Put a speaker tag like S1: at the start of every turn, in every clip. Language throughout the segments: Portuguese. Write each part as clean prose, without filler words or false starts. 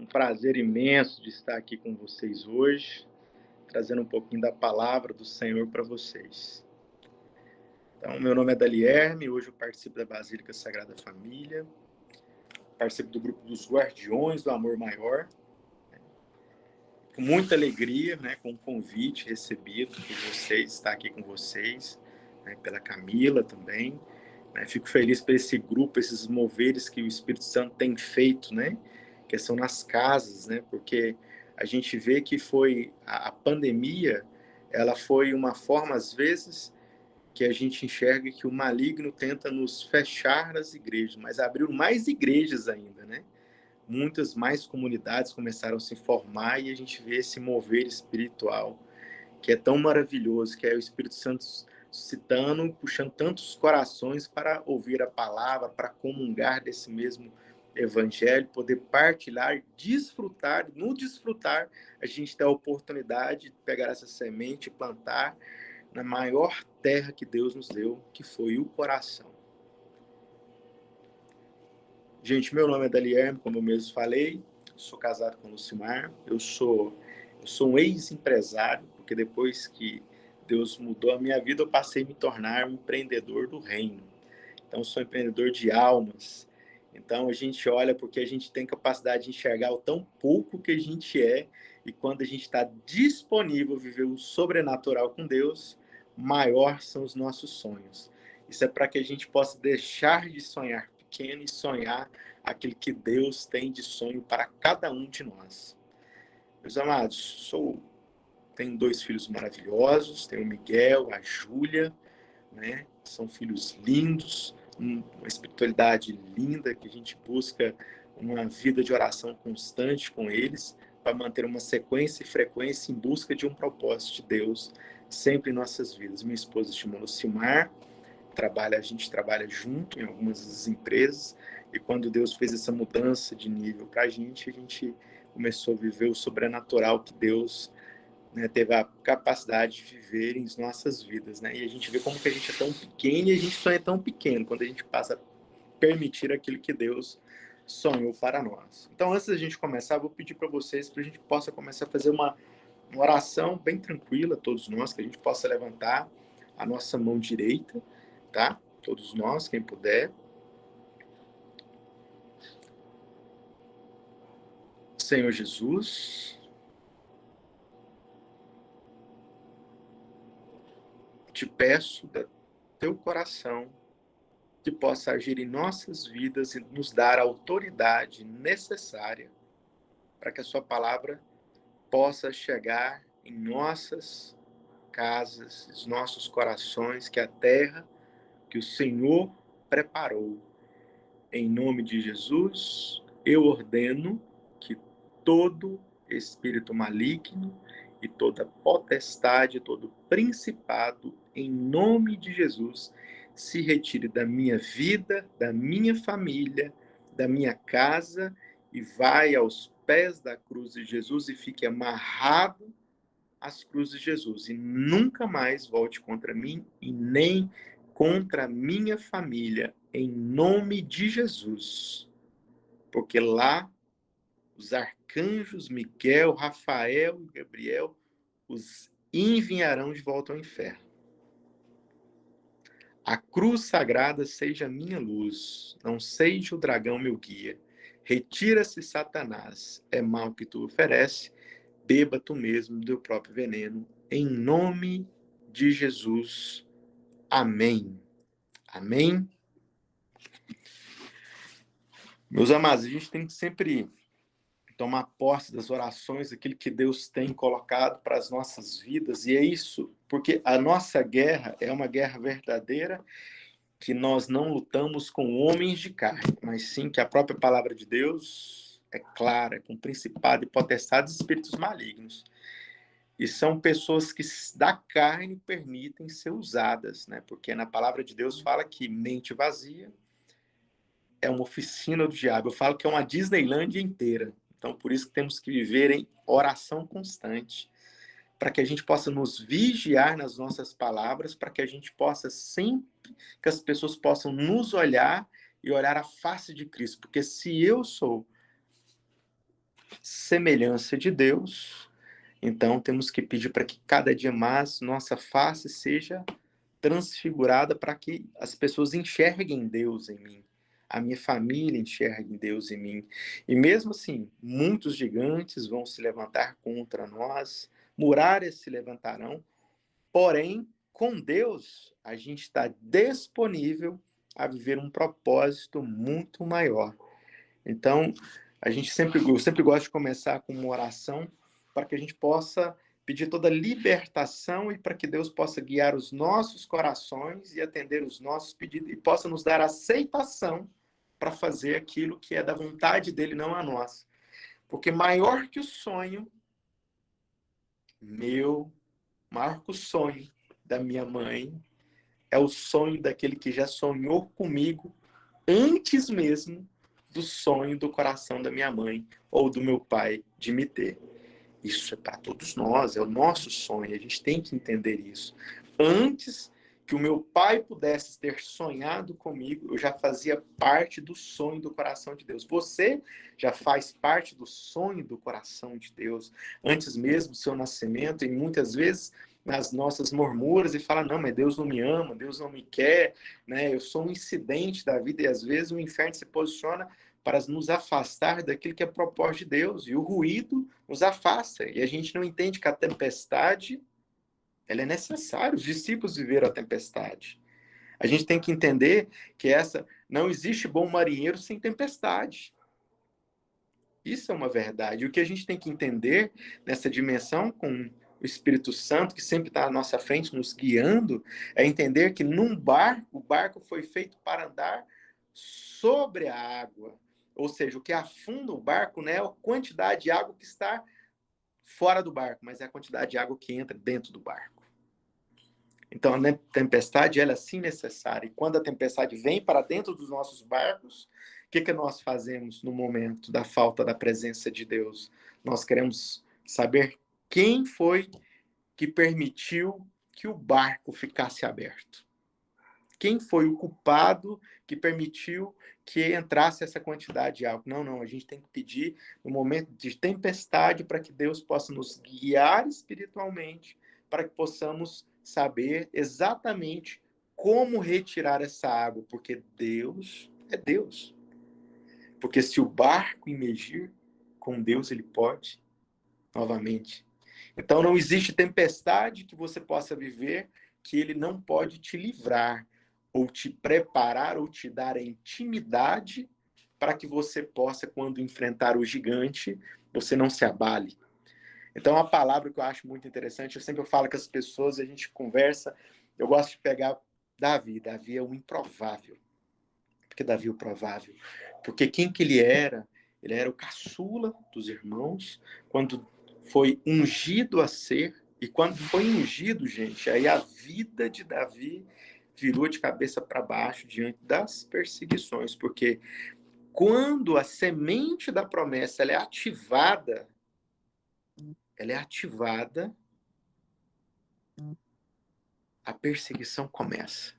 S1: Um prazer imenso de estar aqui com vocês hoje, trazendo um pouquinho da palavra do Senhor para vocês. Então, meu nome é Dalierme, hoje eu participo da Basílica Sagrada Família, participo do grupo dos Guardiões do Amor Maior, com muita alegria, com o convite recebido por vocês, estar aqui com vocês, pela Camila também. Fico feliz por esse grupo, esses moveres que o Espírito Santo tem feito, que são nas casas, porque a gente vê que foi a pandemia, ela foi uma forma, às vezes, que a gente enxerga que o maligno tenta nos fechar das igrejas, mas abriu mais igrejas ainda, Muitas mais comunidades começaram a se formar e a gente vê esse mover espiritual que é tão maravilhoso, que é o Espírito Santo citando, puxando tantos corações para ouvir a palavra, para comungar desse mesmo evangelho, poder partilhar, desfrutar. No desfrutar, a gente tem a oportunidade de pegar essa semente e plantar na maior terra que Deus nos deu, que foi o coração. Gente, meu nome é Dalierme, como eu mesmo falei, sou casado com Lucimar, eu sou um ex-empresário, porque depois que Deus mudou a minha vida, eu passei a me tornar um empreendedor do reino. Então, sou empreendedor de almas. Então, a gente olha porque a gente tem capacidade de enxergar o tão pouco que a gente é, e quando a gente está disponível a viver o sobrenatural com Deus, maior são os nossos sonhos. Isso é para que a gente possa deixar de sonhar pequeno e sonhar aquilo que Deus tem de sonho para cada um de nós. Meus amados, tenho 2 filhos maravilhosos, tenho o Miguel, a Júlia, São filhos lindos, uma espiritualidade linda, que a gente busca uma vida de oração constante com eles, para manter uma sequência e frequência em busca de um propósito de Deus, sempre em nossas vidas. Minha esposa se chama Lucimar, a gente trabalha junto em algumas empresas, e quando Deus fez essa mudança de nível para a gente começou a viver o sobrenatural que Deus teve a capacidade de viver em nossas vidas, E a gente vê como que a gente é tão pequeno e a gente só é tão pequeno quando a gente passa a permitir aquilo que Deus sonhou para nós. Então, antes da gente começar, eu vou pedir para vocês que a gente possa começar a fazer uma oração bem tranquila, todos nós, que a gente possa levantar a nossa mão direita, tá? Todos nós, quem puder. Senhor Jesus, te peço do teu coração que possa agir em nossas vidas e nos dar a autoridade necessária para que a sua palavra possa chegar em nossas casas, em nossos corações, que a terra que o Senhor preparou. Em nome de Jesus, eu ordeno que todo espírito maligno e toda potestade, todo principado, em nome de Jesus, se retire da minha vida, da minha família, da minha casa, e vai aos pés da cruz de Jesus e fique amarrado às cruzes de Jesus, e nunca mais volte contra mim e nem contra a minha família, em nome de Jesus. Porque lá os arcanjos Miguel, Rafael e Gabriel os enviarão de volta ao inferno. A cruz sagrada seja minha luz, não seja o dragão meu guia. Retira-se, Satanás, é mal que tu oferece, beba tu mesmo do teu próprio veneno, em nome de Jesus. Amém. Amém. Meus amados, a gente tem que sempre tomar posse das orações, aquilo que Deus tem colocado para as nossas vidas, e é isso, porque a nossa guerra é uma guerra verdadeira, que nós não lutamos com homens de carne, mas sim que a própria palavra de Deus é clara, com principado e potestades e espíritos malignos. E são pessoas que da carne permitem ser usadas, Porque na palavra de Deus fala que mente vazia é uma oficina do diabo. Eu falo que é uma Disneylândia inteira. Então, por isso que temos que viver em oração constante, para que a gente possa nos vigiar nas nossas palavras, para que a gente possa sempre, que as pessoas possam nos olhar e olhar a face de Cristo. Porque se eu sou semelhança de Deus. Então, temos que pedir para que cada dia mais nossa face seja transfigurada para que as pessoas enxerguem Deus em mim, a minha família enxergue Deus em mim. E mesmo assim, muitos gigantes vão se levantar contra nós, muralhas se levantarão, porém, com Deus, a gente está disponível a viver um propósito muito maior. Então, eu sempre gosto de começar com uma oração para que a gente possa pedir toda a libertação e para que Deus possa guiar os nossos corações e atender os nossos pedidos e possa nos dar aceitação para fazer aquilo que é da vontade dele, não a nós. Porque maior que o sonho meu, maior que o sonho da minha mãe, é o sonho daquele que já sonhou comigo antes mesmo do sonho do coração da minha mãe ou do meu pai de me ter. Isso é para todos nós, é o nosso sonho, a gente tem que entender isso. Antes que o meu pai pudesse ter sonhado comigo, eu já fazia parte do sonho do coração de Deus. Você já faz parte do sonho do coração de Deus, antes mesmo do seu nascimento, e muitas vezes nas nossas murmuras e fala, não, mas Deus não me ama, Deus não me quer, né? Eu sou um incidente da vida, e às vezes o inferno se posiciona para nos afastar daquilo que é propósito de Deus, e o ruído nos afasta, e a gente não entende que a tempestade, ela é necessária, os discípulos viveram a tempestade. A gente tem que entender que não existe bom marinheiro sem tempestade. Isso é uma verdade. O que a gente tem que entender nessa dimensão com o Espírito Santo, que sempre está à nossa frente, nos guiando, é entender que num barco, o barco foi feito para andar sobre a água. Ou seja, o que afunda o barco não é a quantidade de água que está fora do barco, mas é a quantidade de água que entra dentro do barco. Então, a tempestade, ela é sim necessária. E quando a tempestade vem para dentro dos nossos barcos, o que nós fazemos no momento da falta da presença de Deus? Nós queremos saber quem foi que permitiu que o barco ficasse aberto. Quem foi o culpado que permitiu que entrasse essa quantidade de água? Não, a gente tem que pedir no momento de tempestade para que Deus possa nos guiar espiritualmente, para que possamos saber exatamente como retirar essa água, porque Deus é Deus. Porque se o barco imergir, com Deus ele pode novamente. Então não existe tempestade que você possa viver que ele não pode te livrar, ou te preparar, ou te dar a intimidade para que você possa, quando enfrentar o gigante, você não se abale. Então, uma palavra que eu acho muito interessante, eu sempre falo com as pessoas, a gente conversa, eu gosto de pegar Davi. Davi é o improvável. Por que Davi é o provável? Porque quem que ele era? Ele era o caçula dos irmãos, quando foi ungido a ser, e quando foi ungido, gente, aí a vida de Davi virou de cabeça para baixo diante das perseguições, porque quando a semente da promessa ela é ativada, a perseguição começa.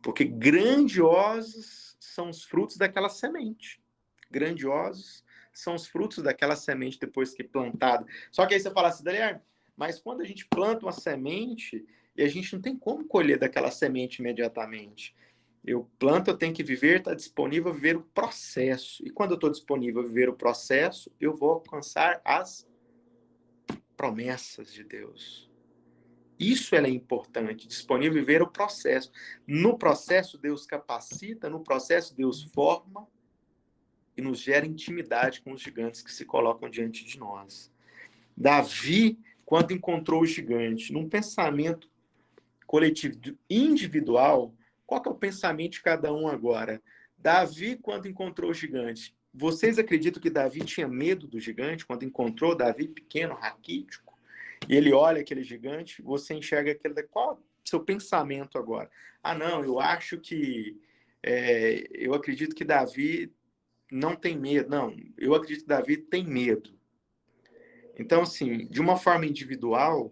S1: Porque grandiosos são os frutos daquela semente. Grandiosos são os frutos daquela semente depois que plantada. Só que aí você fala assim, Daniel, mas quando a gente planta uma semente, e a gente não tem como colher daquela semente imediatamente. Eu planto, eu tenho que viver, está disponível a viver o processo. E quando eu estou disponível a viver o processo, eu vou alcançar as promessas de Deus. Isso é importante, disponível viver o processo. No processo, Deus capacita, no processo, Deus forma e nos gera intimidade com os gigantes que se colocam diante de nós. Davi, quando encontrou o gigante, num pensamento coletivo, individual, qual que é o pensamento de cada um agora? Davi, quando encontrou o gigante, vocês acreditam que Davi tinha medo do gigante quando encontrou Davi pequeno, raquítico? E ele olha aquele gigante, você enxerga aquele... Qual é o seu pensamento agora? Ah, não, eu acho que... eu acredito que Davi não tem medo. Não, eu acredito que Davi tem medo. Então, assim, de uma forma individual,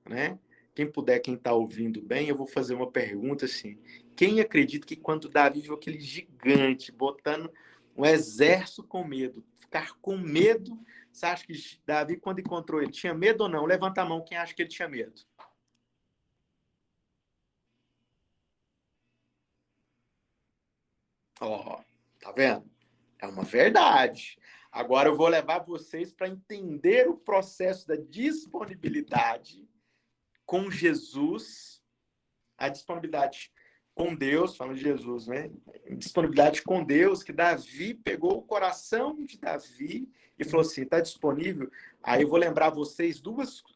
S1: né? Quem puder, quem está ouvindo bem, eu vou fazer uma pergunta assim. Quem acredita que quando Davi viu aquele gigante botando Um exército com medo. Ficar com medo. Você acha que Davi, quando encontrou ele, tinha medo ou não? Levanta a mão quem acha que ele tinha medo. Ó, tá vendo? É uma verdade. Agora eu vou levar vocês para entender o processo da disponibilidade com Jesus, a disponibilidade com Deus, falando de Jesus, né? Disponibilidade com Deus, que Davi pegou o coração de Davi e falou assim, está disponível? Aí eu vou lembrar vocês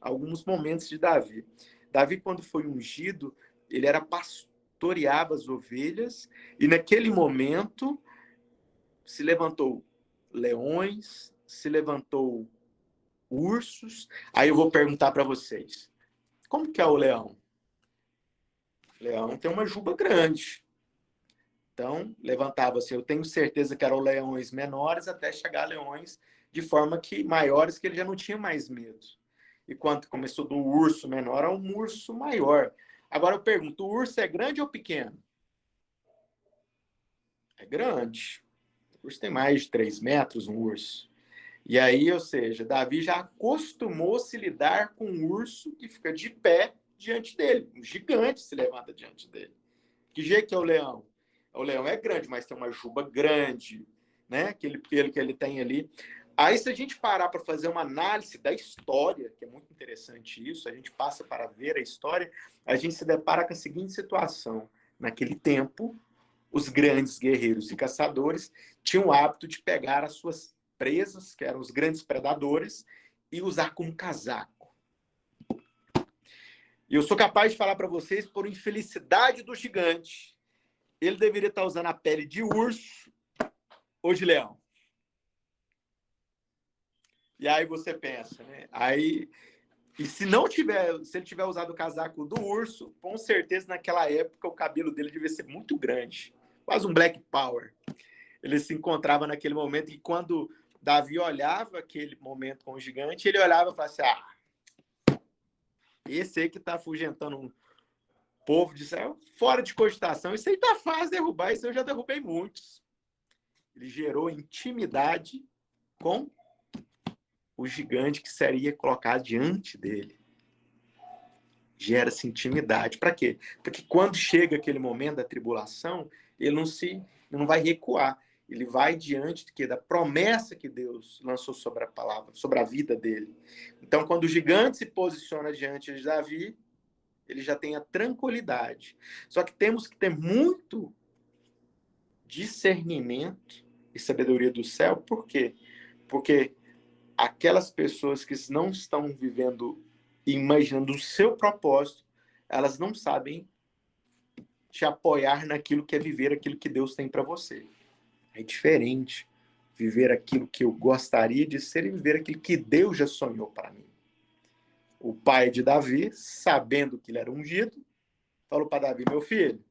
S1: alguns momentos de Davi. Davi, quando foi ungido, ele era pastoreava as ovelhas e naquele momento se levantou leões, se levantou ursos. Aí eu vou perguntar para vocês, como que é o leão? O leão tem uma juba grande. Então, levantava-se, eu tenho certeza que eram leões menores até chegar a leões de forma que maiores que ele já não tinha mais medo. E quando começou do urso menor a um urso maior. Agora eu pergunto, o urso é grande ou pequeno? É grande. O urso tem mais de 3 metros, um urso. E aí, ou seja, Davi já acostumou se lidar com um urso que fica de pé diante dele. Um gigante se levanta diante dele. Que jeito que é o leão? O leão é grande, mas tem uma juba grande, né? Aquele pelo que ele tem ali. Aí, se a gente parar para fazer uma análise da história, que é muito interessante isso, a gente passa para ver a história, a gente se depara com a seguinte situação. Naquele tempo, os grandes guerreiros e caçadores tinham o hábito de pegar as suas presas, que eram os grandes predadores, e usar como casaco. E eu sou capaz de falar para vocês, por infelicidade do gigante, ele deveria estar usando a pele de urso ou de leão. E aí você pensa, né? Aí, e se não tiver, se ele tiver usado o casaco do urso, com certeza naquela época o cabelo dele devia ser muito grande, quase um Black Power. Ele se encontrava naquele momento e quando Davi olhava aquele momento com o gigante, ele olhava e falava assim, esse aí que está afugentando um povo de Israel, fora de cogitação, isso aí tá fácil derrubar, isso eu já derrubei muitos. Ele gerou intimidade com o gigante que seria colocado diante dele. Gera-se intimidade. Para quê? Porque quando chega aquele momento da tribulação, ele não vai recuar. Ele vai diante de quê? Da promessa que Deus lançou sobre a palavra, sobre a vida dele. Então, quando o gigante se posiciona diante de Davi, ele já tem a tranquilidade. Só que temos que ter muito discernimento e sabedoria do céu. Por quê? Porque aquelas pessoas que não estão vivendo e imaginando o seu propósito, elas não sabem te apoiar naquilo que é viver aquilo que Deus tem para você. É diferente viver aquilo que eu gostaria de ser e viver aquilo que Deus já sonhou para mim. O pai de Davi, sabendo que ele era ungido, falou para Davi, meu filho,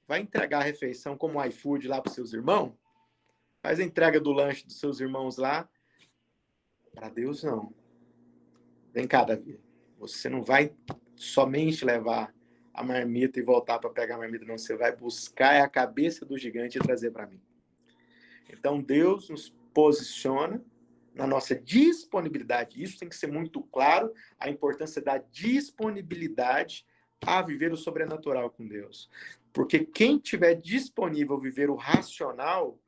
S1: vai entregar a refeição como o iFood lá para os seus irmãos? Faz a entrega do lanche dos seus irmãos lá. Para Deus, não. Vem cá, Davi. Você não vai somente levar a marmita e voltar para pegar a marmita, não. Você vai buscar a cabeça do gigante e trazer para mim. Então, Deus nos posiciona na nossa disponibilidade. Isso tem que ser muito claro, a importância da disponibilidade a viver o sobrenatural com Deus. Porque quem tiver disponível a viver o racional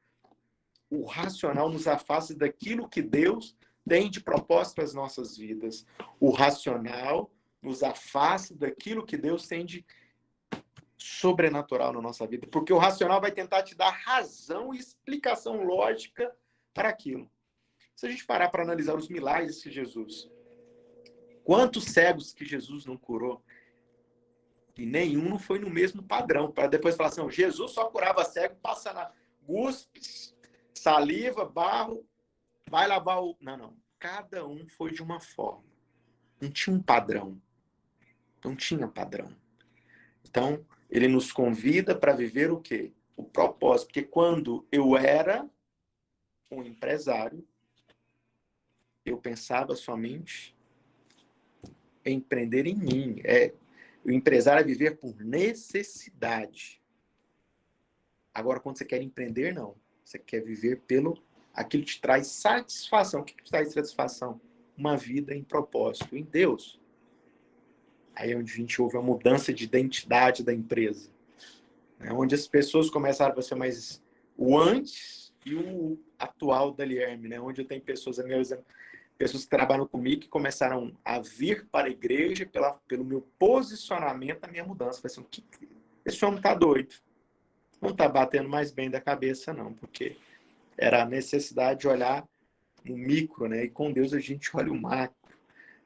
S1: nos afasta daquilo que Deus tem de propósito para as nossas vidas. O racional nos afasta daquilo que Deus tem de sobrenatural na nossa vida. Porque o racional vai tentar te dar razão e explicação lógica para aquilo. Se a gente parar para analisar os milagres de Jesus, quantos cegos que Jesus não curou? E nenhum não foi no mesmo padrão. Para depois falar assim, Jesus só curava cego, passa na guspes, saliva, barro, vai lavar o... Não. Cada um foi de uma forma. Não tinha um padrão. Não tinha padrão. Então, ele nos convida para viver o quê? O propósito. Porque quando eu era um empresário, eu pensava somente em empreender em mim. O empresário é viver por necessidade. Agora, quando você quer empreender, não. Você quer viver pelo aquilo que te traz satisfação. O que te traz satisfação? Uma vida em propósito, em Deus. Aí é onde a gente ouve a mudança de identidade da empresa. É onde as pessoas começaram a ser mais o antes e o atual da Lierme, né? Onde eu tenho pessoas, pessoas que trabalham comigo que começaram a vir para a igreja pelo meu posicionamento, a minha mudança. Falei assim, esse homem tá doido. Não tá batendo mais bem da cabeça, não, porque era a necessidade de olhar no micro, né? E com Deus a gente olha o macro.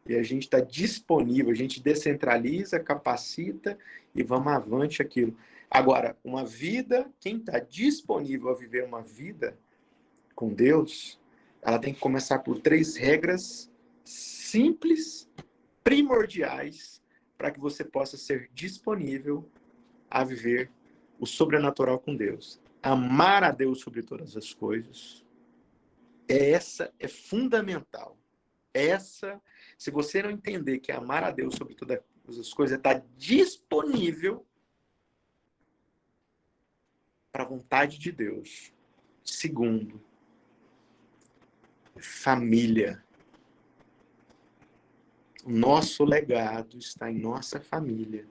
S1: E a gente está disponível, a gente descentraliza, capacita e vamos avante aquilo. Agora, uma vida, quem está disponível a viver uma vida com Deus, ela tem que começar por 3 regras simples, primordiais, para que você possa ser disponível a viver o sobrenatural com Deus. Amar a Deus sobre todas as coisas. Essa é fundamental. Se você não entender que amar a Deus sobre todas as coisas está disponível para a vontade de Deus. Segundo, família. O nosso legado está em nossa família.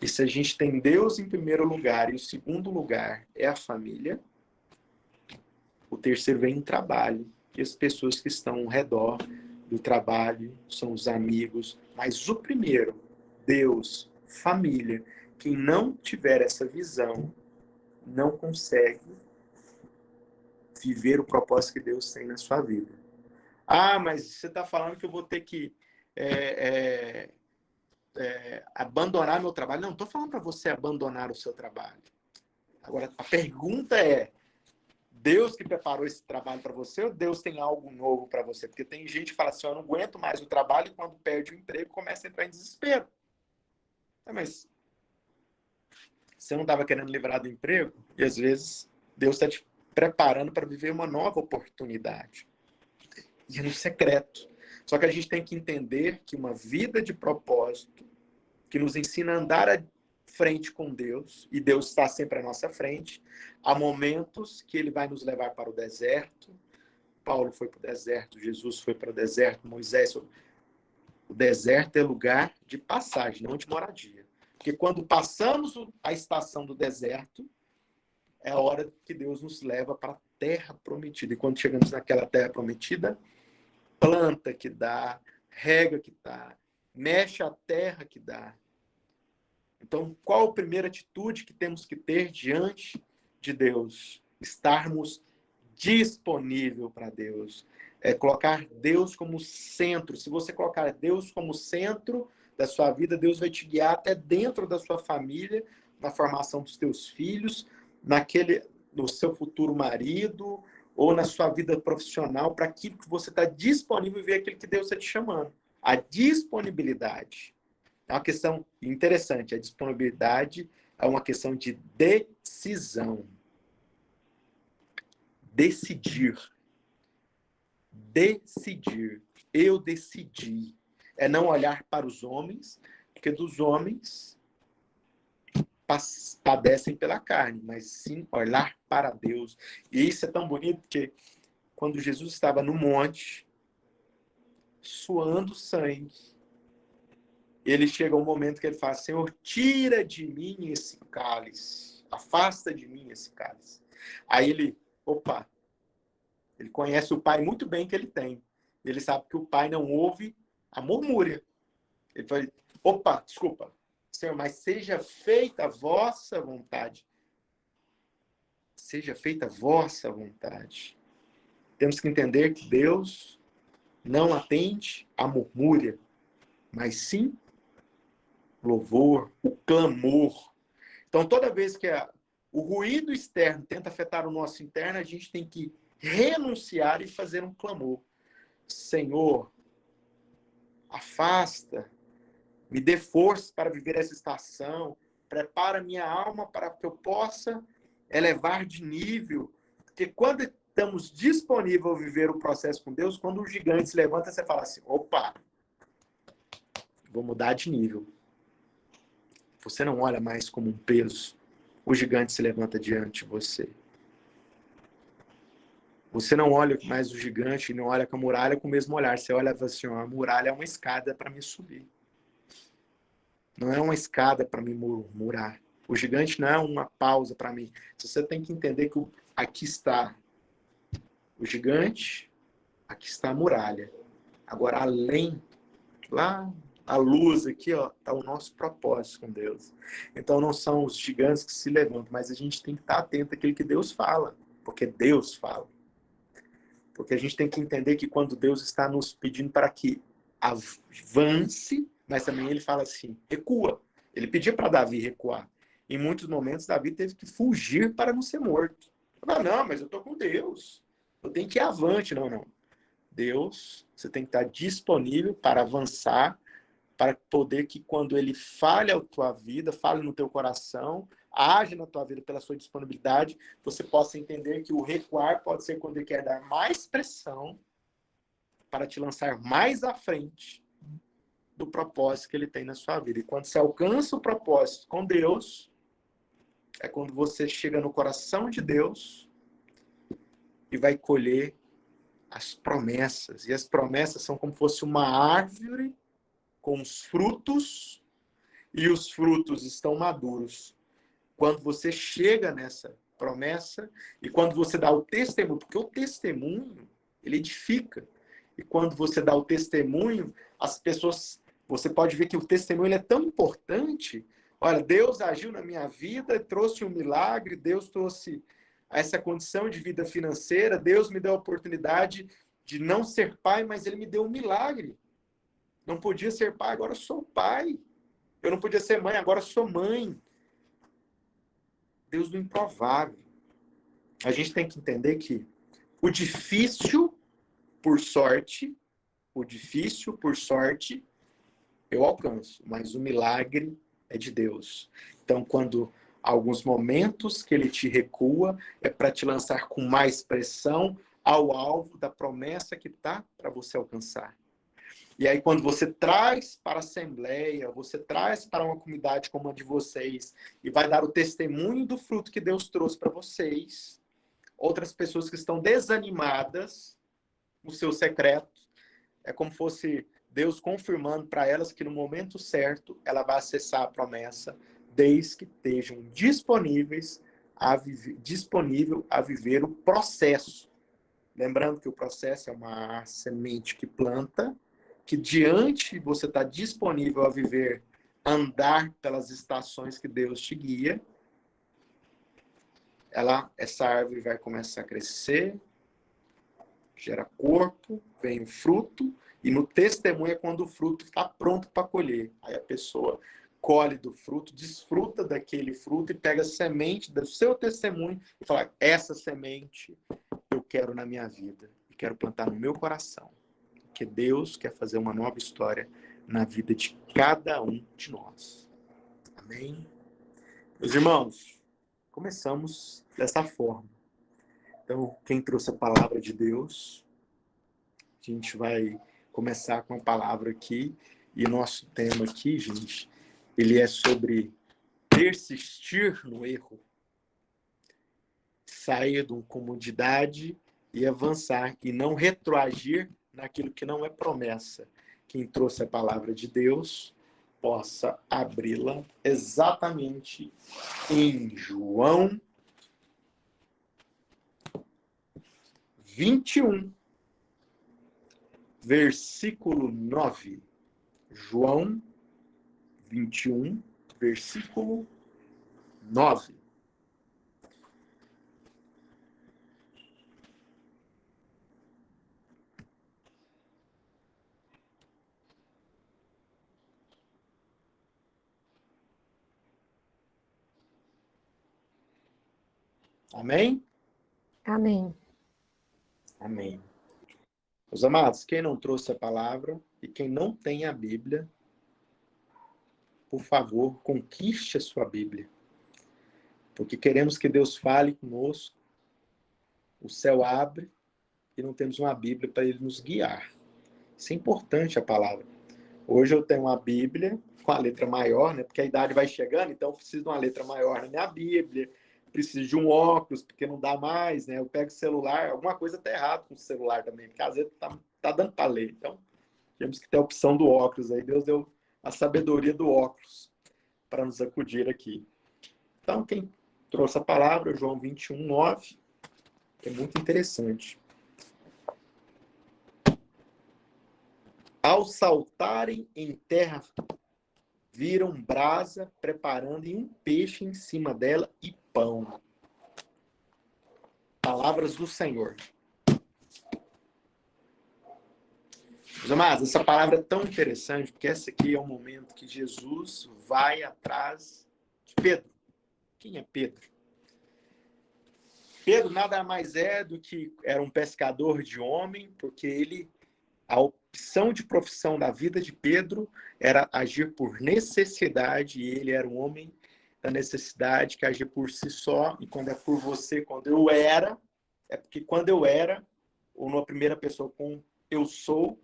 S1: E se a gente tem Deus em primeiro lugar e o segundo lugar é a família, o terceiro vem o trabalho. E as pessoas que estão ao redor do trabalho são os amigos. Mas o primeiro, Deus, família. Quem não tiver essa visão não consegue viver o propósito que Deus tem na sua vida. Ah, mas você está falando que eu vou ter que abandonar meu trabalho. Não, estou falando para você abandonar o seu trabalho. Agora, a pergunta é, Deus que preparou esse trabalho para você ou Deus tem algo novo para você? Porque tem gente que fala assim, eu não aguento mais o trabalho e quando perde o emprego começa a entrar em desespero. Mas você não estava querendo livrar do emprego? E às vezes Deus está te preparando para viver uma nova oportunidade. E é no secreto. Só que a gente tem que entender que uma vida de propósito, que nos ensina a andar à frente com Deus, e Deus está sempre à nossa frente, há momentos que Ele vai nos levar para o deserto. Paulo foi para o deserto, Jesus foi para o deserto, Moisés foi... O deserto é lugar de passagem, não de moradia. Porque quando passamos a estação do deserto, é a hora que Deus nos leva para a terra prometida. E quando chegamos naquela terra prometida, planta que dá, rega que dá, mexe a terra que dá. Então, qual a primeira atitude que temos que ter diante de Deus? Estarmos disponível para Deus. É colocar Deus como centro. Se você colocar Deus como centro da sua vida, Deus vai te guiar até dentro da sua família, na formação dos teus filhos, no seu futuro marido, ou na sua vida profissional, para aquilo que você está disponível e ver aquilo que Deus está te chamando. A disponibilidade é uma questão interessante. A disponibilidade é uma questão de decisão. Decidir. Decidir. Eu decidi. É não olhar para os homens, porque dos homens padecem pela carne, mas sim olhar para Deus. E isso é tão bonito que quando Jesus estava no monte, suando sangue, ele chega um momento que ele fala, Senhor, tira de mim esse cálice, afasta de mim esse cálice. Aí ele conhece o Pai muito bem que ele tem. Ele sabe que o Pai não ouve a murmúria. Ele fala, desculpa, Senhor, mas seja feita a vossa vontade. Seja feita a vossa vontade. Temos que entender que Deus não atende à murmúria, mas sim louvor, o clamor. Então, toda vez que o ruído externo tenta afetar o nosso interno, a gente tem que renunciar e fazer um clamor. Senhor, afasta, me dê força para viver essa estação, prepara minha alma para que eu possa elevar de nível. Porque quando estamos disponíveis a viver o processo com Deus, quando o gigante se levanta, você fala assim, vou mudar de nível. Você não olha mais como um peso. O gigante se levanta diante de você. Você não olha mais o gigante, não olha com a muralha com o mesmo olhar. Você olha assim, ó, a muralha é uma escada para me subir. Não é uma escada para me murar. O gigante não é uma pausa para mim. Você tem que entender que aqui está o gigante, aqui está a muralha. Agora, além, lá, a luz aqui, ó, está o nosso propósito com Deus. Então, não são os gigantes que se levantam, mas a gente tem que estar atento àquilo que Deus fala, porque Deus fala. Porque a gente tem que entender que quando Deus está nos pedindo para que avance, mas também ele fala assim, recua. Ele pedia para Davi recuar. Em muitos momentos, Davi teve que fugir para não ser morto. Não, mas eu estou com Deus. Eu tenho que ir avante. Não. Deus, você tem que estar disponível para avançar, para poder que quando ele fale a tua vida, fale no teu coração, age na tua vida pela sua disponibilidade, você possa entender que o recuar pode ser quando ele quer dar mais pressão para te lançar mais à frente do propósito que ele tem na sua vida. E quando você alcança o propósito com Deus, é quando você chega no coração de Deus e vai colher as promessas. E as promessas são como se fosse uma árvore com os frutos, e os frutos estão maduros. Quando você chega nessa promessa, e quando você dá o testemunho, porque o testemunho, ele edifica. E quando você dá o testemunho, as pessoas, você pode ver que o testemunho ele é tão importante. Olha, Deus agiu na minha vida, trouxe um milagre, Deus trouxe essa condição de vida financeira, Deus me deu a oportunidade de não ser pai, mas ele me deu um milagre. Não podia ser pai, agora sou pai. Eu não podia ser mãe, agora sou mãe. Deus do improvável. A gente tem que entender que o difícil, por sorte, eu alcanço, mas o milagre é de Deus. Então, quando alguns momentos que ele te recua, é para te lançar com mais pressão ao alvo da promessa que está para você alcançar. E aí, quando você traz para a Assembleia, você traz para uma comunidade como a de vocês, e vai dar o testemunho do fruto que Deus trouxe para vocês, outras pessoas que estão desanimadas no seu secreto, é como se fosse Deus confirmando para elas que no momento certo ela vai acessar a promessa, desde que estejam disponíveis disponível a viver o processo. Lembrando que o processo é uma semente que planta, que diante você está disponível a viver, andar pelas estações que Deus te guia, essa árvore vai começar a crescer, gera corpo, vem o fruto, e no testemunho é quando o fruto está pronto para colher. Aí a pessoa colhe do fruto, desfruta daquele fruto e pega a semente do seu testemunho e fala, essa semente eu quero na minha vida, e quero plantar no meu coração. Porque Deus quer fazer uma nova história na vida de cada um de nós. Amém? Meus irmãos, começamos dessa forma. Então, quem trouxe a palavra de Deus, a gente vai começar com a palavra aqui. E nosso tema aqui, gente, ele é sobre persistir no erro. Sair de uma comodidade e avançar, e não retroagir naquilo que não é promessa. Quem trouxe a palavra de Deus possa abri-la exatamente em João 21, versículo 9. João 21, versículo 9. Amém?
S2: Amém.
S1: Amém. Meus amados, quem não trouxe a palavra e quem não tem a Bíblia, por favor, conquiste a sua Bíblia. Porque queremos que Deus fale conosco, o céu abre e não temos uma Bíblia para Ele nos guiar. Isso é importante a palavra. Hoje eu tenho uma Bíblia com a letra maior, né? Porque a idade vai chegando, então eu preciso de uma letra maior na minha Bíblia, preciso de um óculos, porque não dá mais, né? Eu pego o celular, alguma coisa está errada com o celular também, porque às vezes tá dando para ler. Então, temos que ter a opção do óculos. Aí Deus deu a sabedoria do óculos para nos acudir aqui. Então, quem trouxe a palavra, João 21:9, é muito interessante. Ao saltarem em terra, viram brasa preparando e um peixe em cima dela e pão. Palavras do Senhor. Meus amados, essa palavra é tão interessante, porque esse aqui é o momento que Jesus vai atrás de Pedro. Quem é Pedro? Pedro nada mais é do que era um pescador de homem, porque a opção de profissão da vida de Pedro era agir por necessidade, e ele era um homem da necessidade que agia por si só, e quando é por você, quando eu era, é porque quando eu era, ou numa primeira pessoa com eu sou,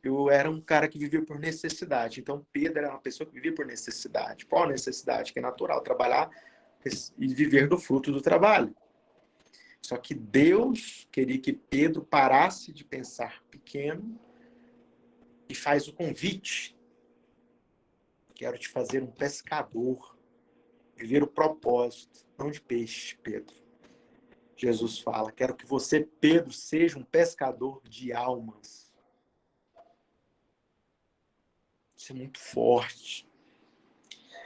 S1: eu era um cara que vivia por necessidade. Então, Pedro era uma pessoa que vivia por necessidade. Qual necessidade? Que é natural, trabalhar e viver do fruto do trabalho. Só que Deus queria que Pedro parasse de pensar pequeno e faz o convite. Quero te fazer um pescador, viver o propósito, não de peixe, Pedro. Jesus fala, quero que você, Pedro, seja um pescador de almas. Isso é muito forte.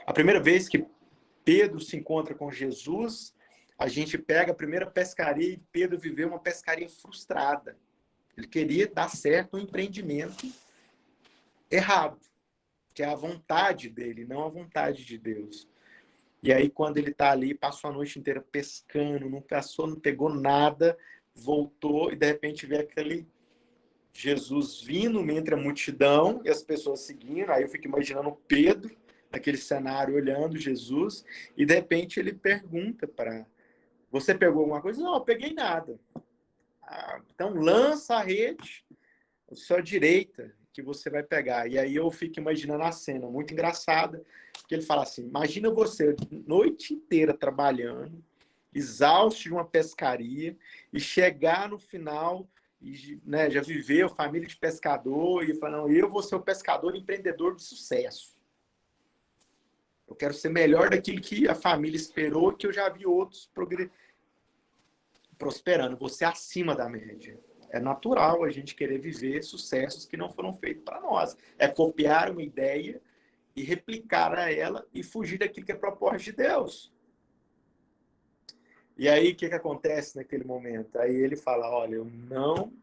S1: A primeira vez que Pedro se encontra com Jesus, a gente pega a primeira pescaria e Pedro viveu uma pescaria frustrada. Ele queria dar certo um empreendimento errado, que é a vontade dele, não a vontade de Deus. E aí, quando ele está ali, passou a noite inteira pescando, não caçou, não pegou nada, voltou e de repente vê aquele Jesus vindo entre a multidão e as pessoas seguindo. Aí eu fico imaginando Pedro naquele cenário olhando Jesus e de repente ele pergunta para: você pegou alguma coisa? Não, eu peguei nada. Então lança a rede à sua direita que você vai pegar. E aí eu fico imaginando a cena, muito engraçada, que ele fala assim: imagina você noite inteira trabalhando, exausto de uma pescaria, e chegar no final, e, né, já viveu família de pescador, e falar, não, eu vou ser o pescador empreendedor de sucesso. Eu quero ser melhor daquilo que a família esperou, que eu já vi outros prosperando. Vou ser acima da média. É natural a gente querer viver sucessos que não foram feitos para nós. É copiar uma ideia e replicar a ela e fugir daquilo que é propósito de Deus. E aí, o que acontece naquele momento? Aí ele fala, olha, eu não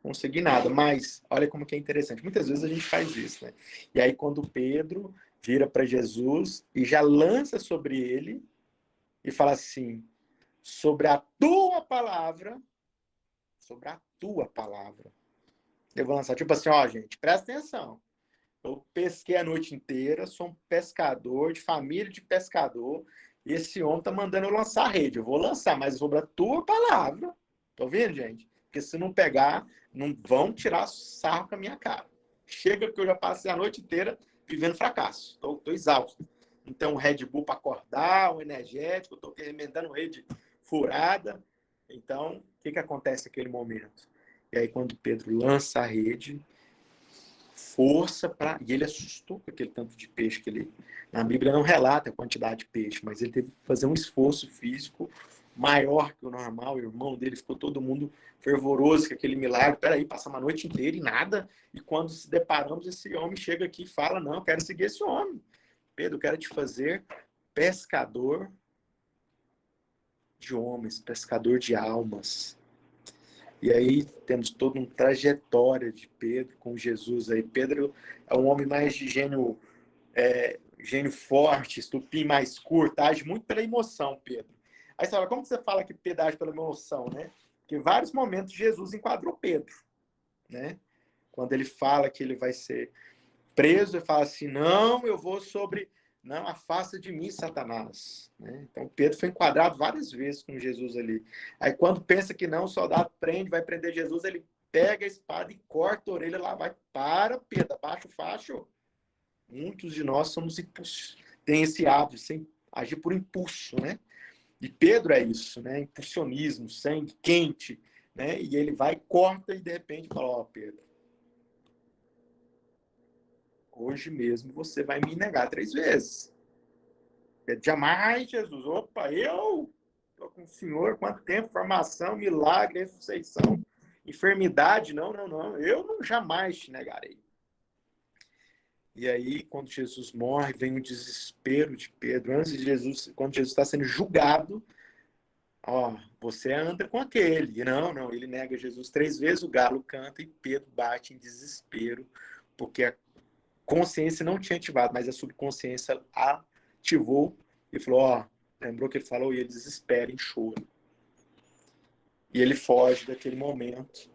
S1: consegui nada, mas olha como que é interessante. Muitas vezes a gente faz isso, né? E aí, quando Pedro vira para Jesus e já lança sobre ele e fala assim, sobre a tua palavra, eu vou lançar, tipo assim, ó, gente, presta atenção. Eu pesquei a noite inteira, sou um pescador, de família de pescador, e esse homem tá mandando eu lançar a rede. Eu vou lançar, mas sobre a tua palavra. Tô vendo, gente? Porque se não pegar, não vão tirar sarro com a minha cara. Chega que eu já passei a noite inteira vivendo fracasso. Tô exausto. Então, um Red Bull para acordar, um energético, tô remendando rede furada. Então, o que acontece naquele momento? E aí, quando Pedro lança a rede, força para... E ele assustou com aquele tanto de peixe que ele... Na Bíblia não relata a quantidade de peixe, mas ele teve que fazer um esforço físico maior que o normal. O irmão dele ficou todo mundo fervoroso com aquele milagre. Peraí, passa uma noite inteira e nada. E quando se deparamos, esse homem chega aqui e fala, não, eu quero seguir esse homem. Pedro, eu quero te fazer pescador de homens, pescador de almas. E aí temos toda uma trajetória de Pedro com Jesus. Aí Pedro é um homem mais de gênio forte, estupim mais curto, age muito pela emoção, Pedro. Aí você fala, como você fala que Pedro age pela emoção, né? Porque em vários momentos Jesus enquadrou Pedro, né? Quando ele fala que ele vai ser preso, ele fala assim, não, eu vou sobre... Não, afasta de mim, Satanás. Né? Então, Pedro foi enquadrado várias vezes com Jesus ali. Aí, quando pensa que não, o soldado vai prender Jesus, ele pega a espada e corta a orelha lá, vai, para, Pedro, abaixa o facho. Muitos de nós tem esse hábito, sem agir por impulso, né? E Pedro é isso, né? Impulsionismo, sangue quente, né? E ele vai, corta e de repente fala, ó, Pedro, hoje mesmo você vai me negar 3 vezes. Pedro, jamais, Jesus. Opa, eu estou com o Senhor, quanto tempo, formação, milagre, ressurreição, enfermidade, não, não, não. Eu não jamais te negarei. E aí, quando Jesus morre, vem o desespero de Pedro. Antes de Jesus, quando Jesus está sendo julgado, ó, você anda com aquele. Não, não, ele nega Jesus 3 vezes, o galo canta e Pedro bate em desespero, porque a consciência não tinha ativado, mas a subconsciência ativou e falou, ó, lembrou que ele falou e ele desespera em choro. E ele foge daquele momento,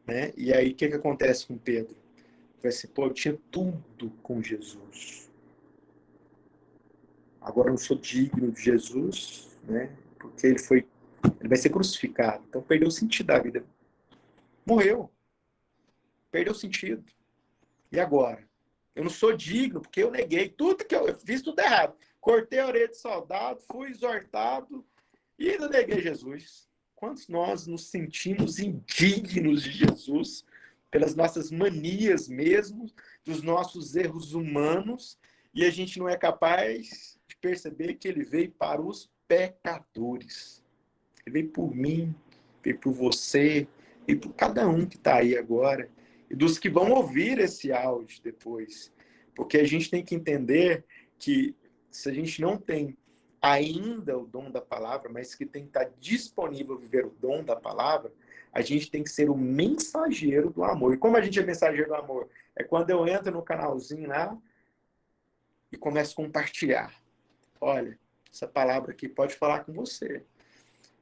S1: né? E aí, o que acontece com Pedro? Vai ser, pô, eu tinha tudo com Jesus. Agora eu não sou digno de Jesus, né? Porque ele vai ser crucificado. Então perdeu o sentido da vida. Morreu. Perdeu o sentido. E agora? Eu não sou digno porque eu neguei tudo que eu fiz tudo errado. Cortei a orelha de soldado, fui exortado e ainda neguei Jesus. Quantos nós nos sentimos indignos de Jesus pelas nossas manias mesmo, dos nossos erros humanos, e a gente não é capaz de perceber que ele veio para os pecadores. Ele veio por mim, veio por você, e por cada um que está aí agora, e dos que vão ouvir esse áudio depois. Porque a gente tem que entender que se a gente não tem ainda o dom da palavra, mas que tem que estar disponível a viver o dom da palavra, a gente tem que ser o mensageiro do amor. E como a gente é mensageiro do amor? É quando eu entro no canalzinho lá e começo a compartilhar. Olha, essa palavra aqui pode falar com você.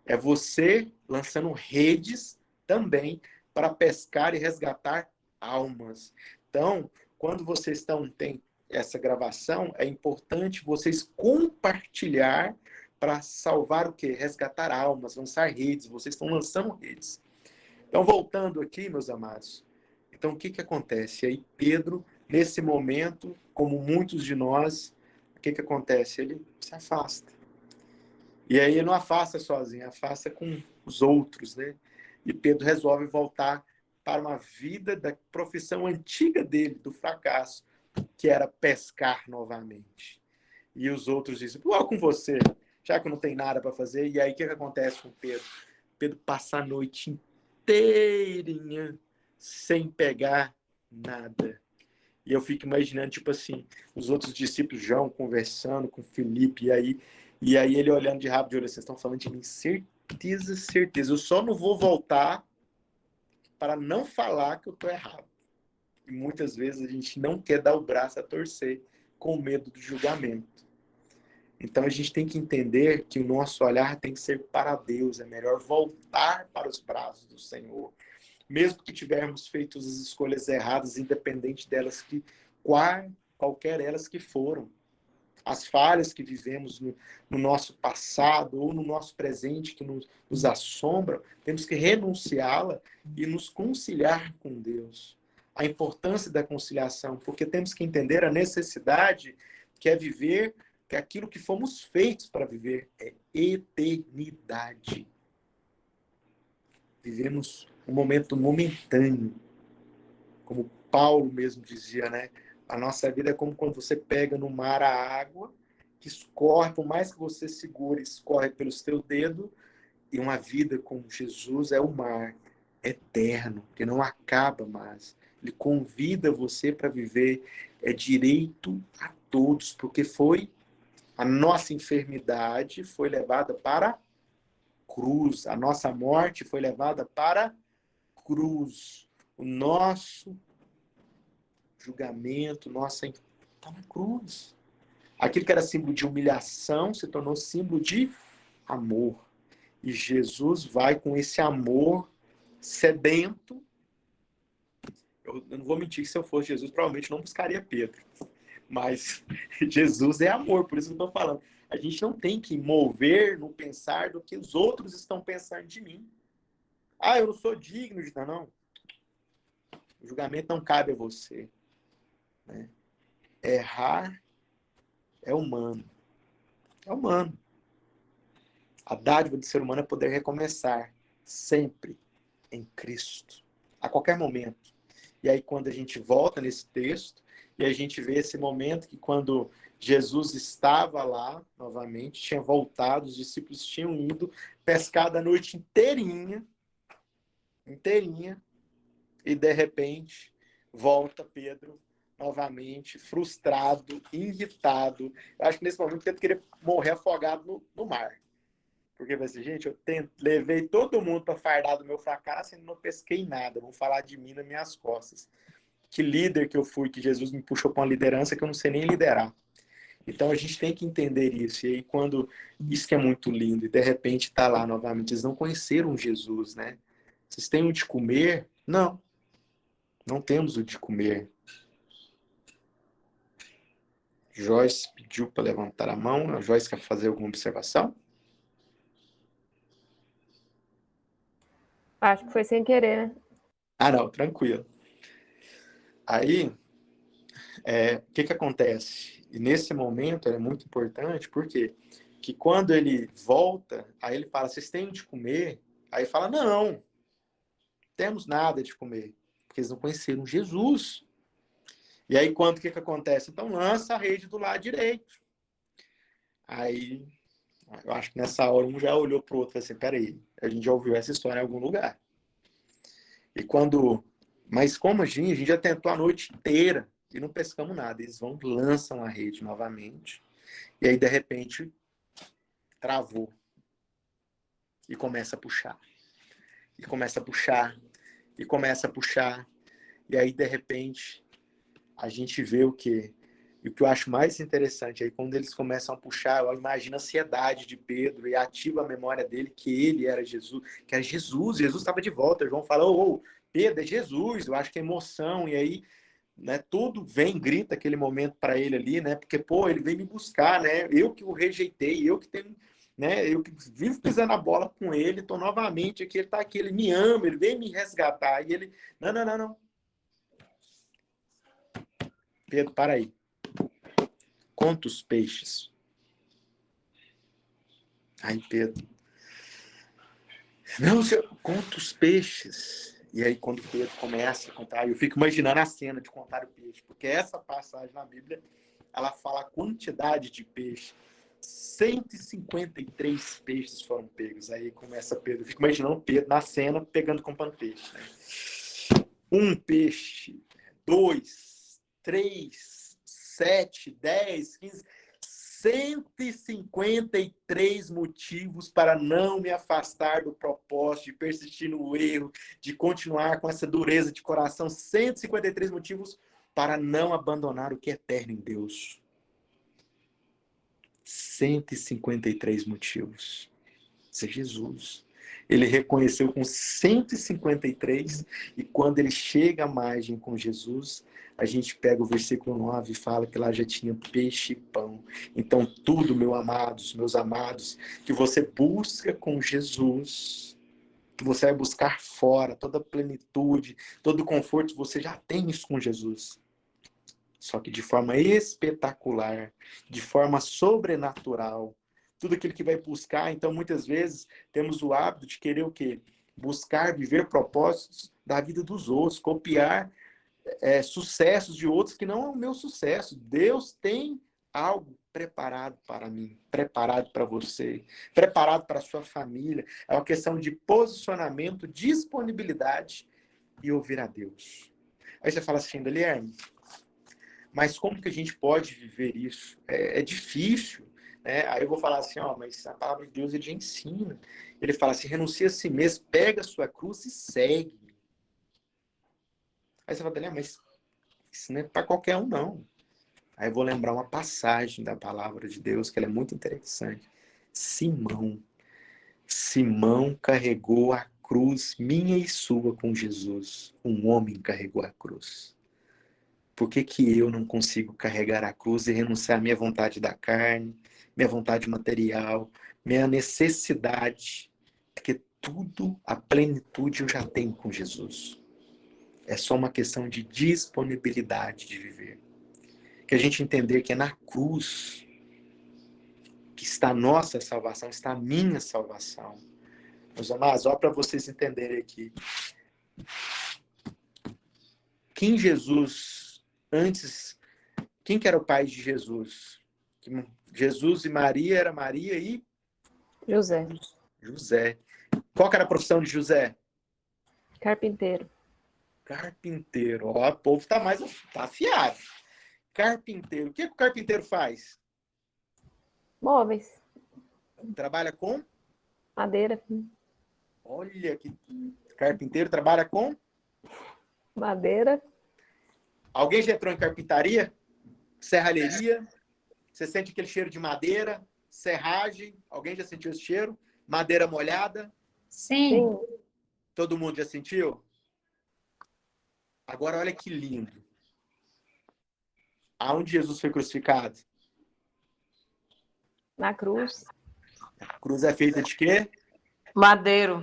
S1: É você lançando redes também para pescar e resgatar almas. Então, quando vocês têm essa gravação, é importante vocês compartilhar para salvar o quê? Resgatar almas, lançar redes. Vocês estão lançando redes. Então, voltando aqui, meus amados. Então, o que acontece? Aí, Pedro, nesse momento, como muitos de nós, o que acontece? Ele se afasta. E aí ele não afasta sozinho, afasta com os outros, né? E Pedro resolve voltar para uma vida da profissão antiga dele, do fracasso, que era pescar novamente. E os outros dizem, vou com você, já que não tem nada para fazer. E aí o que acontece com Pedro? Pedro passa a noite inteirinha sem pegar nada. E eu fico imaginando, tipo assim, os outros discípulos, João, conversando com Felipe, e aí ele olhando de rabo de olho, vocês estão falando de mim? Certeza, certeza. Eu só não vou voltar para não falar que eu estou errado. E muitas vezes a gente não quer dar o braço a torcer com medo do julgamento. Então a gente tem que entender que o nosso olhar tem que ser para Deus. É melhor voltar para os braços do Senhor. Mesmo que tivermos feito as escolhas erradas, independente delas que qualquer elas que foram, as falhas que vivemos no nosso passado ou no nosso presente que nos assombram, temos que renunciá-la e nos conciliar com Deus. A importância da conciliação, porque temos que entender a necessidade que é viver, que aquilo que fomos feitos para viver é eternidade. Vivemos um momento momentâneo, como Paulo mesmo dizia, né? A nossa vida é como quando você pega no mar a água, que escorre, por mais que você segure, escorre pelos teus dedos, e uma vida com Jesus é o mar eterno, que não acaba mais. Ele convida você para viver, é direito a todos, porque foi a nossa enfermidade foi levada para a cruz, a nossa morte foi levada para a cruz, o nosso julgamento, nossa, está na cruz. Aquilo que era símbolo de humilhação se tornou símbolo de amor. E Jesus vai com esse amor sedento. Eu não vou mentir que se eu fosse Jesus, provavelmente não buscaria Pedro. Mas Jesus é amor, por isso que eu estou falando. A gente não tem que mover no pensar do que os outros estão pensando de mim. Ah, eu não sou digno de... Não. O julgamento não cabe a você. Né? Errar é humano. É humano. A dádiva do ser humano é poder recomeçar sempre em Cristo, a qualquer momento. E aí, quando a gente volta nesse texto, e a gente vê esse momento que quando Jesus estava lá, novamente, tinha voltado, os discípulos tinham ido, pescado a noite inteirinha, e de repente, volta Pedro novamente, frustrado, irritado. Eu acho que nesse momento Pedro queria morrer afogado no mar. Porque vai ser, gente, levei todo mundo para fardar do meu fracasso e não pesquei nada. Vão falar de mim nas minhas costas. Que líder que eu fui, que Jesus me puxou para uma liderança que eu não sei nem liderar. Então a gente tem que entender isso. E aí, quando isso que é muito lindo, e de repente está lá novamente, eles não conheceram Jesus, né? Vocês têm o de comer? Não, não temos o de comer. Joyce pediu para levantar a mão. A Joyce quer fazer alguma observação?
S2: Acho que foi sem querer, né?
S1: Ah, não, tranquilo. Aí, o que acontece? E nesse momento é muito importante, porque que quando ele volta, aí ele fala, vocês têm de comer? Aí fala, não temos nada de comer, porque eles não conheceram Jesus. E aí, quando o que acontece? Então, lança a rede do lado direito. Aí, eu acho que nessa hora um já olhou para o outro e falou assim, peraí, a gente já ouviu essa história em algum lugar. E quando... Mas como a gente já tentou a noite inteira e não pescamos nada. Eles vão, lançam a rede novamente. E aí, de repente, travou. E começa a puxar. E começa a puxar. E começa a puxar. E aí, de repente, a gente vê o quê? E o que eu acho mais interessante aí, quando eles começam a puxar, eu imagino a ansiedade de Pedro e ativa a memória dele que ele era Jesus, que era Jesus, Jesus estava de volta. João fala, ô, Pedro, é Jesus, eu acho que é emoção. E aí, né, tudo vem, grita aquele momento para ele ali, né? Porque, pô, ele veio me buscar, né? Eu que o rejeitei, eu que tenho, né? Eu que vivo pisando a bola com ele, tô novamente aqui, ele tá aqui, ele me ama, ele veio me resgatar. E ele, não, não, não, não. Pedro, para aí. Conta os peixes. Aí Pedro, não, senhor, conta os peixes. E aí quando Pedro começa a contar, eu fico imaginando a cena de contar o peixe, porque essa passagem na Bíblia, ela fala a quantidade de peixe. 153 peixes foram pegos. Aí começa Pedro, eu fico imaginando Pedro na cena pegando com peixe. Né? Um peixe, dois, três, 7, 10, 15... 153 motivos para não me afastar do propósito, de persistir no erro, de continuar com essa dureza de coração. 153 motivos para não abandonar o que é eterno em Deus. 153 motivos. Isso é Jesus. Ele reconheceu com 153 e quando ele chega à margem com Jesus, a gente pega o versículo 9 e fala que lá já tinha peixe e pão. Então tudo, meus amados, que você busca com Jesus, que você vai buscar fora, toda a plenitude, todo o conforto, você já tem isso com Jesus. Só que de forma espetacular, de forma sobrenatural. Tudo aquilo que vai buscar, então muitas vezes temos o hábito de querer o quê? Buscar viver propósitos da vida dos outros, copiar sucessos de outros que não é o meu sucesso. Deus tem algo preparado para mim, preparado para você, preparado para a sua família. É uma questão de posicionamento, disponibilidade e ouvir a Deus. Aí você fala assim, Guilherme, mas como que a gente pode viver isso? É difícil, né? Aí eu vou falar assim, mas a palavra de Deus, ele já ensina. Ele fala assim, renuncia a si mesmo, pega a sua cruz e segue. Aí você fala, mas isso não é para qualquer um, não. Aí eu vou lembrar uma passagem da palavra de Deus, que ela é muito interessante. Simão carregou a cruz minha e sua com Jesus. Um homem carregou a cruz. Por que que eu não consigo carregar a cruz e renunciar à minha vontade da carne, minha vontade material, minha necessidade? Porque tudo, a plenitude eu já tenho com Jesus. É só uma questão de disponibilidade de viver. Que a gente entender que é na cruz que está a nossa salvação, está a minha salvação. Meus amados, olha para vocês entenderem aqui. Quem Jesus, antes, quem que era o pai de Jesus? Jesus e Maria, era Maria e
S2: José.
S1: José. Qual que era a profissão de José?
S2: Carpinteiro.
S1: Carpinteiro. Ó, o povo tá afiado. Carpinteiro. O que o carpinteiro faz?
S2: Móveis.
S1: Trabalha com?
S2: Madeira.
S1: Olha que carpinteiro trabalha com?
S2: Madeira.
S1: Alguém já entrou em carpintaria? Serralheria? Você sente aquele cheiro de madeira? Serragem? Alguém já sentiu esse cheiro? Madeira molhada?
S3: Sim.
S1: Todo mundo já sentiu? Agora olha que lindo. Aonde Jesus foi crucificado?
S2: Na cruz.
S1: A cruz é feita de quê?
S3: Madeiro.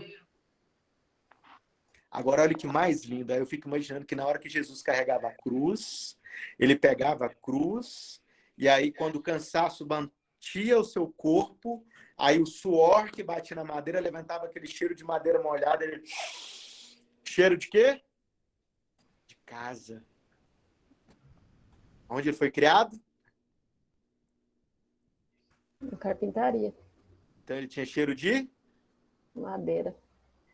S1: Agora olha que mais lindo. Aí eu fico imaginando que na hora que Jesus carregava a cruz, ele pegava a cruz, e aí quando o cansaço batia o seu corpo, aí o suor que batia na madeira levantava aquele cheiro de madeira molhada. Ele... Cheiro de quê? De casa. Onde ele foi criado?
S2: Na carpintaria.
S1: Então ele tinha cheiro de?
S2: Madeira.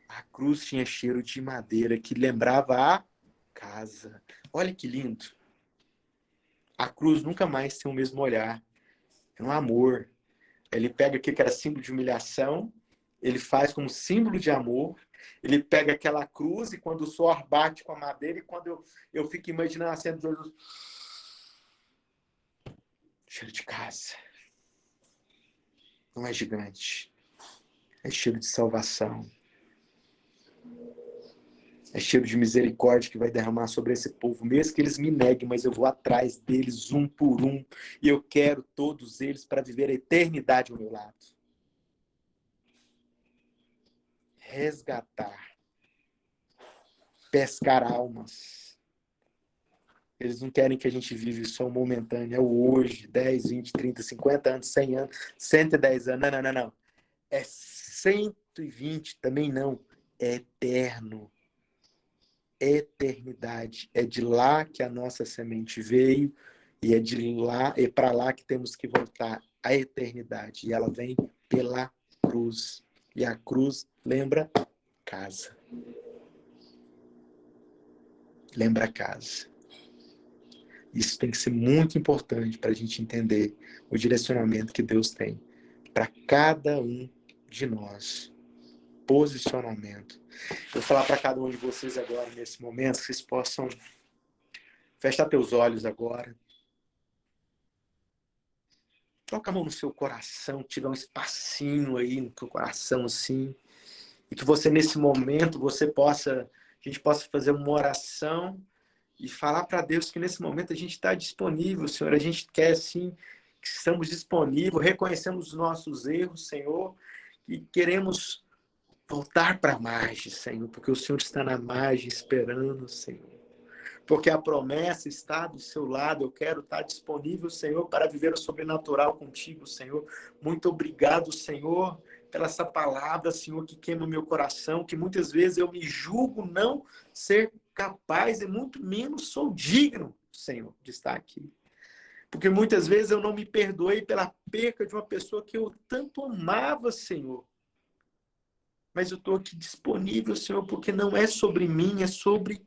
S1: A cruz tinha cheiro de madeira que lembrava a casa. Olha que lindo. A cruz nunca mais tem o mesmo olhar. É um amor. Ele pega aquilo que era símbolo de humilhação, ele faz como símbolo de amor, ele pega aquela cruz e quando o suor bate com a madeira, e quando eu fico imaginando a cena de Jesus, cheiro de casa. Não é gigante. É cheiro de salvação. É cheiro de misericórdia que vai derramar sobre esse povo, mesmo que eles me neguem, mas eu vou atrás deles um por um, e eu quero todos eles para viver a eternidade ao meu lado. Resgatar. Pescar almas. Eles não querem que a gente vive só momentâneo, é o hoje, 10, 20, 30, 50 anos, 100 anos, 110 anos, não. É 120, também não, é eterno. Eternidade. É de lá que a nossa semente veio e é de lá, é para lá que temos que voltar, a eternidade. E ela vem pela cruz. E a cruz lembra casa. Lembra casa. Isso tem que ser muito importante para a gente entender o direcionamento que Deus tem para cada um de nós. Posicionamento. Eu vou falar para cada um de vocês agora, nesse momento, que vocês possam fechar teus olhos agora. Coloca a mão no seu coração, tiver um espacinho aí no teu coração, assim. E que você, nesse momento, a gente possa fazer uma oração e falar para Deus que nesse momento a gente está disponível, Senhor. A gente quer, sim, que estamos disponíveis, reconhecemos os nossos erros, Senhor, e queremos voltar para a margem, Senhor, porque o Senhor está na margem esperando, Senhor. Porque a promessa está do seu lado. Eu quero estar disponível, Senhor, para viver o sobrenatural contigo, Senhor. Muito obrigado, Senhor, pela essa palavra, Senhor, que queima o meu coração, que muitas vezes eu me julgo não ser capaz e muito menos sou digno, Senhor, de estar aqui. Porque muitas vezes eu não me perdoei pela perca de uma pessoa que eu tanto amava, Senhor. Mas eu estou aqui disponível, Senhor, porque não é sobre mim, é sobre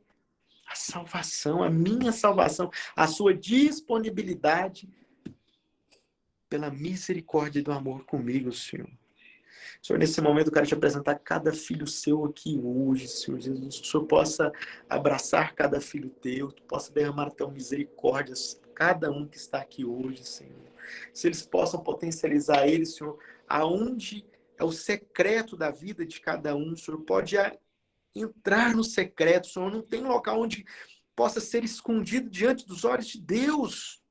S1: a salvação, a minha salvação, a sua disponibilidade pela misericórdia do amor comigo, Senhor. Senhor, nesse momento eu quero te apresentar cada filho seu aqui hoje, Senhor Jesus, que o Senhor possa abraçar cada filho teu, que possa derramar a tua misericórdia a cada um que está aqui hoje, Senhor. Se eles possam potencializar eles, Senhor, aonde é o secreto da vida de cada um, Senhor, pode entrar no secreto, Senhor, não tem local onde possa ser escondido diante dos olhos de Deus.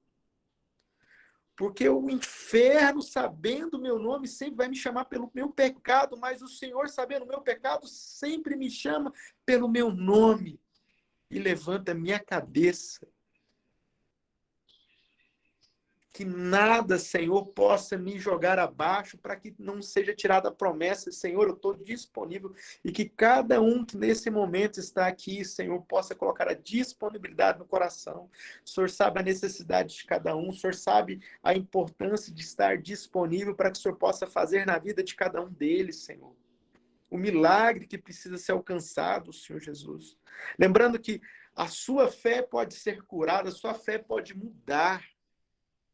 S1: Porque o inferno, sabendo o meu nome, sempre vai me chamar pelo meu pecado, mas o Senhor, sabendo o meu pecado, sempre me chama pelo meu nome e levanta a minha cabeça. que nada, Senhor, possa me jogar abaixo para que não seja tirada a promessa. Senhor, eu estou disponível e que cada um que nesse momento está aqui, Senhor, possa colocar a disponibilidade no coração. O Senhor sabe a necessidade de cada um, o Senhor sabe a importância de estar disponível para que o Senhor possa fazer na vida de cada um deles, Senhor. O milagre que precisa ser alcançado, Senhor Jesus. Lembrando que a sua fé pode ser curada, a sua fé pode mudar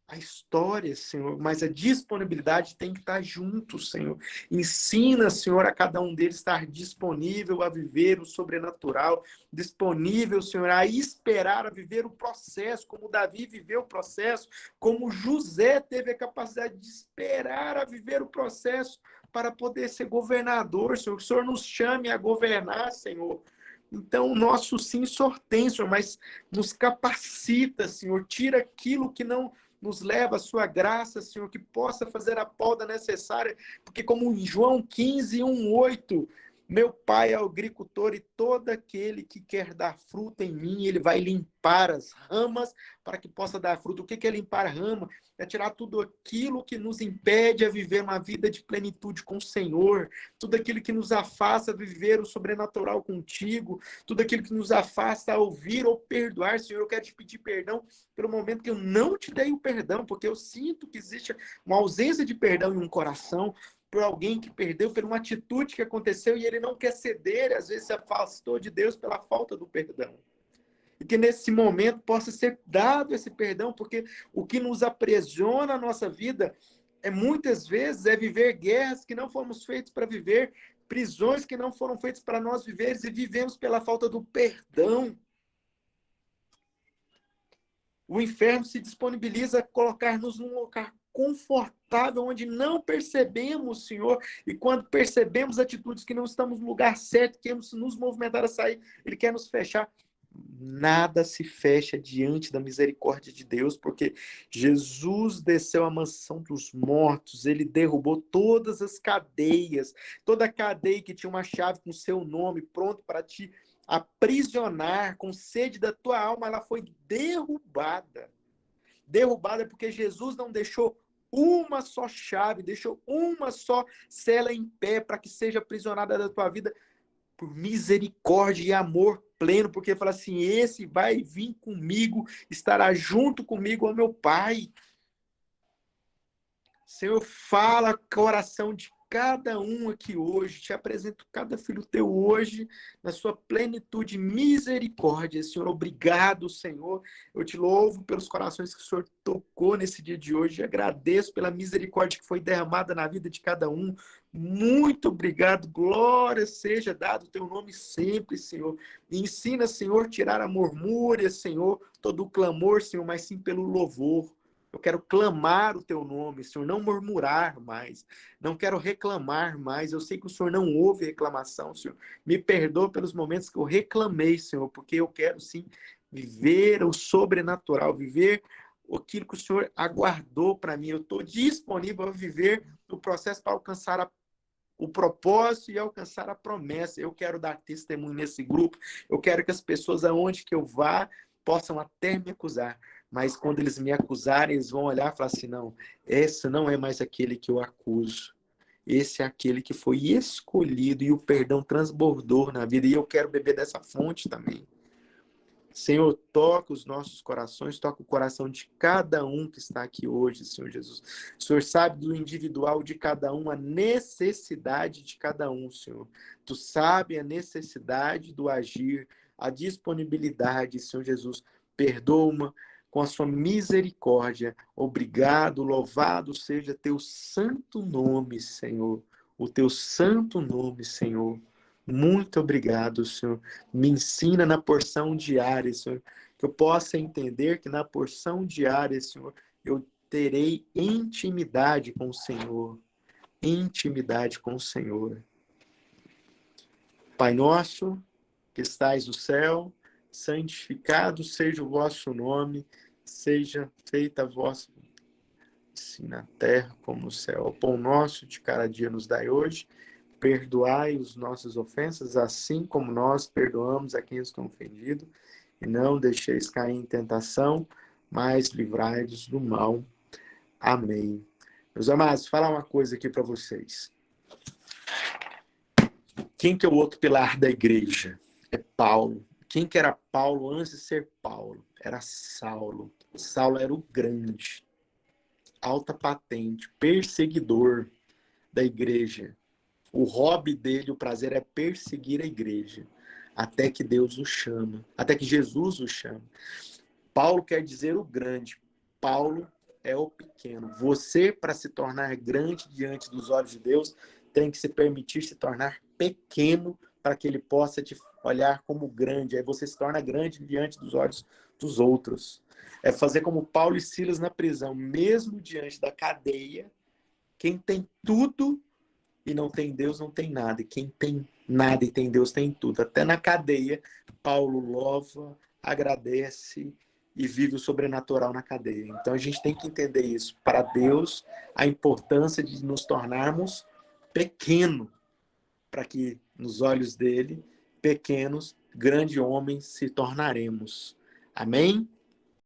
S1: a história, Senhor, mas a disponibilidade tem que estar junto, Senhor. Ensina, Senhor, a cada um deles estar disponível a viver o sobrenatural, disponível, Senhor, a esperar, a viver o processo, como Davi viveu o processo, como José teve a capacidade de esperar a viver o processo para poder ser governador, Senhor. Que o Senhor nos chame a governar, Senhor. Então, o nosso sim, Senhor, tem, Senhor, mas nos capacita, Senhor, tira aquilo que não nos leva a sua graça, Senhor, que possa fazer a poda necessária, porque como em João 15, 1:8, meu Pai é o agricultor e todo aquele que quer dar fruto em mim, ele vai limpar as ramas para que possa dar fruto. O que é limpar a rama? É tirar tudo aquilo que nos impede a viver uma vida de plenitude com o Senhor, tudo aquilo que nos afasta a viver o sobrenatural contigo, tudo aquilo que nos afasta a ouvir ou perdoar. Senhor, eu quero te pedir perdão pelo momento que eu não te dei o perdão, porque eu sinto que existe uma ausência de perdão em um coração, por alguém que perdeu, por uma atitude que aconteceu e ele não quer ceder, às vezes se afastou de Deus pela falta do perdão. E que nesse momento possa ser dado esse perdão, porque o que nos aprisiona a nossa vida muitas vezes é viver guerras que não fomos feitos para viver, prisões que não foram feitas para nós vivermos e vivemos pela falta do perdão. O inferno se disponibiliza a colocar-nos num lugar confortável, onde não percebemos, Senhor, e quando percebemos atitudes que não estamos no lugar certo, queremos nos movimentar a sair, ele quer nos fechar. Nada se fecha diante da misericórdia de Deus, porque Jesus desceu à mansão dos mortos, ele derrubou todas as cadeias, toda a cadeia que tinha uma chave com seu nome, pronto para te aprisionar, com sede da tua alma, ela foi derrubada. Derrubada porque Jesus não deixou uma só chave, deixou uma só cela em pé para que seja aprisionada da tua vida por misericórdia e amor pleno, porque fala assim, esse vai vir comigo, estará junto comigo, ó meu Pai. Senhor, fala coração de cada um aqui hoje, te apresento cada filho teu hoje, na sua plenitude, misericórdia. Senhor, obrigado, Senhor. Eu te louvo pelos corações que o Senhor tocou nesse dia de hoje. Agradeço pela misericórdia que foi derramada na vida de cada um. Muito obrigado. Glória seja dado o teu nome sempre, Senhor. E ensina, Senhor, tirar a murmúria, Senhor, todo o clamor, Senhor, mas sim pelo louvor. Eu quero clamar o teu nome, Senhor, não murmurar mais. Não quero reclamar mais. Eu sei que o Senhor não ouve reclamação, Senhor. Me perdoa pelos momentos que eu reclamei, Senhor, porque eu quero, sim, viver o sobrenatural, viver aquilo que o Senhor aguardou para mim. Eu estou disponível a viver o processo para alcançar o propósito e alcançar a promessa. Eu quero dar testemunho nesse grupo. Eu quero que as pessoas, aonde que eu vá, possam até me acusar. Mas quando eles me acusarem, eles vão olhar e falar assim, não, esse não é mais aquele que eu acuso. Esse é aquele que foi escolhido e o perdão transbordou na vida. E eu quero beber dessa fonte também. Senhor, toca os nossos corações, toca o coração de cada um que está aqui hoje, Senhor Jesus. O Senhor sabe do individual de cada um, a necessidade de cada um, Senhor. Tu sabe a necessidade do agir, a disponibilidade, Senhor Jesus. Perdoa-me com a sua misericórdia. Obrigado, louvado seja teu santo nome, Senhor. O teu santo nome, Senhor. Muito obrigado, Senhor. Me ensina na porção diária, Senhor, que eu possa entender que na porção diária, Senhor, eu terei intimidade com o Senhor. Intimidade com o Senhor. Pai nosso, que estais no céu, santificado seja o vosso nome, seja feita a vossa assim na terra como no céu. O pão nosso de cada dia nos dai hoje. Perdoai as nossas ofensas, assim como nós perdoamos a quem nos tem ofendido. E não deixeis cair em tentação, mas livrai-nos do mal. Amém. Meus amados, falar uma coisa aqui para vocês. Quem que é o outro pilar da igreja? É Paulo. Quem que era Paulo antes de ser Paulo? Era Saulo. Saulo era o grande, alta patente, perseguidor da igreja. O hobby dele, o prazer é perseguir a igreja, até que Deus o chama, até que Jesus o chama. Paulo quer dizer o grande. Paulo é o pequeno. Você, para se tornar grande diante dos olhos de Deus, tem que se permitir se tornar pequeno para que ele possa te olhar como grande. Aí você se torna grande diante dos olhos dos outros. É fazer como Paulo e Silas na prisão, mesmo diante da cadeia. Quem tem tudo e não tem Deus não tem nada. E quem tem nada e tem Deus tem tudo. Até na cadeia, Paulo louva, agradece e vive o sobrenatural na cadeia. Então a gente tem que entender isso. Para Deus, a importância de nos tornarmos pequeno, para que nos olhos dele, pequenos, grandes homens se tornaremos. Amém?